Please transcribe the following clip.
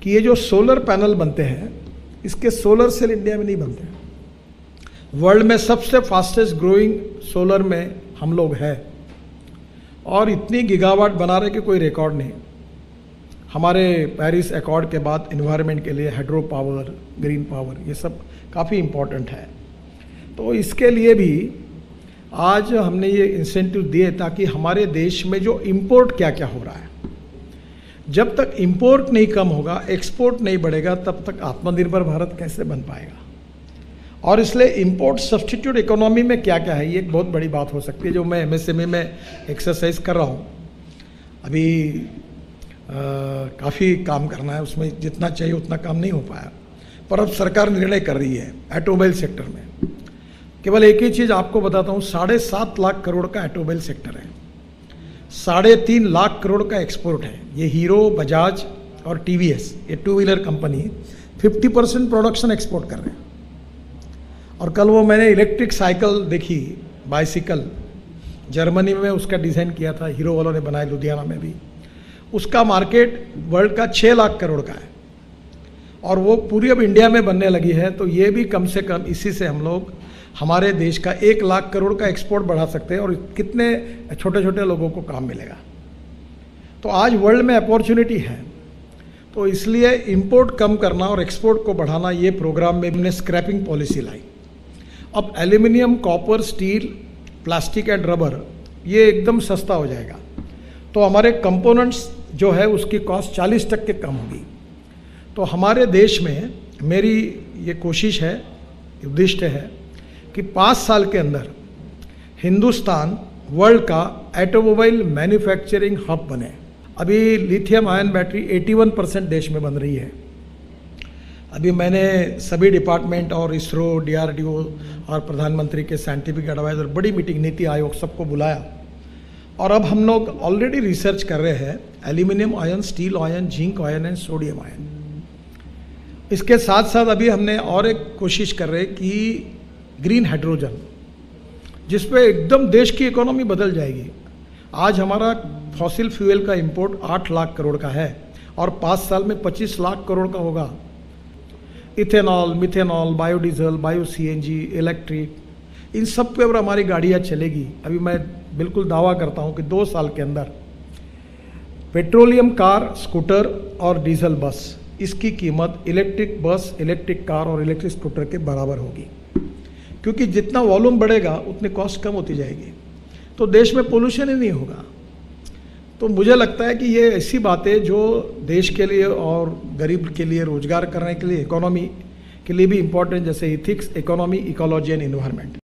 कि ये जो सोलर पैनल बनते हैं, इसके सोलर सेल इंडिया में नहीं बनते। वर्ल्ड में सबसे फास्टेस्ट ग्रोइंग सोलर में हम लोग हैं और इतनी गीगावाट बना रहे कि कोई रिकॉर्ड नहीं। हमारे पेरिस अकॉर्ड के बाद एनवायरनमेंट के लिए हाइड्रो पावर, ग्रीन पावर, ये सब काफ़ी इम्पोर्टेंट है। तो इसके लिए भी आज हमने ये इंसेंटिव दिए ताकि हमारे देश में जो इंपोर्ट क्या क्या हो रहा है, जब तक इंपोर्ट नहीं कम होगा, एक्सपोर्ट नहीं बढ़ेगा, तब तक आत्मनिर्भर भारत कैसे बन पाएगा। और इसलिए इंपोर्ट सब्सटीट्यूट इकोनॉमी में क्या क्या है, ये एक बहुत बड़ी बात हो सकती है, जो मैं एमएसएमई में एक्सरसाइज कर रहा हूँ। अभी काफ़ी काम करना है, उसमें जितना चाहिए उतना काम नहीं हो पाया, पर अब सरकार निर्णय कर रही है ऑटोमोबाइल सेक्टर में। केवल एक ही चीज़ आपको बताता हूँ, 7.5 लाख करोड़ का ऑटोमोबाइल सेक्टर है, 3.5 लाख करोड़ का एक्सपोर्ट है। ये हीरो, बजाज और टीवीएस, ये two wheeler company 50% production export कर रहे हैं। और कल वो मैंने इलेक्ट्रिक साइकिल देखी, बाइसिकल, जर्मनी में उसका डिज़ाइन किया था, हीरो वालों ने बनाया, लुधियाना में भी। उसका मार्केट वर्ल्ड का 6 लाख करोड़ का है और वो पूरी अब इंडिया में बनने लगी है। तो ये भी कम से कम इसी से हम लोग हमारे देश का 1 लाख करोड़ का एक्सपोर्ट बढ़ा सकते हैं और कितने छोटे छोटे लोगों को काम मिलेगा। तो आज वर्ल्ड में अपॉर्चुनिटी है, तो इसलिए इंपोर्ट कम करना और एक्सपोर्ट को बढ़ाना, ये प्रोग्राम में हमने स्क्रैपिंग पॉलिसी लाई। अब aluminium, copper, steel, plastic and rubber ये एकदम सस्ता हो जाएगा, तो हमारे कंपोनेंट्स जो है उसकी कॉस्ट 40% कम होगी। तो हमारे देश में मेरी ये कोशिश है, उद्दिष्ट है कि 5 साल के अंदर हिंदुस्तान वर्ल्ड का ऑटोमोबाइल मैन्युफैक्चरिंग हब बने। अभी लिथियम आयन बैटरी 81% देश में बन रही है। अभी मैंने सभी डिपार्टमेंट और इसरो, डीआरडीओ और प्रधानमंत्री के साइंटिफिक एडवाइजर, बड़ी मीटिंग, नीति आयोग, सबको बुलाया और अब हम लोग ऑलरेडी रिसर्च कर रहे हैं aluminium ion, steel ion, zinc ion and sodium ion. इसके साथ साथ अभी हमने और एक कोशिश कर रहे हैं कि ग्रीन हाइड्रोजन, जिस पे एकदम देश की इकोनॉमी बदल जाएगी। आज हमारा फॉसिल फ्यूल का इंपोर्ट 8 लाख करोड़ का है और 5 साल में 25 लाख करोड़ का होगा। Ethanol, methanol, biodiesel, bio CNG, electric, इन सब पे हमारी गाड़ियाँ चलेगी। अभी मैं बिल्कुल दावा करता हूँ कि 2 साल के अंदर पेट्रोलियम कार, स्कूटर और डीजल बस, इसकी कीमत इलेक्ट्रिक बस, इलेक्ट्रिक कार और इलेक्ट्रिक स्कूटर के बराबर होगी, क्योंकि जितना वॉल्यूम बढ़ेगा उतनी कॉस्ट कम होती जाएगी, तो देश में पोल्यूशन ही नहीं होगा। तो मुझे लगता है कि ये ऐसी बातें जो देश के लिए और गरीब के लिए, रोजगार करने के लिए, इकोनॉमी के लिए भी इम्पोर्टेंट, जैसे ethics, economy, ecology and environment.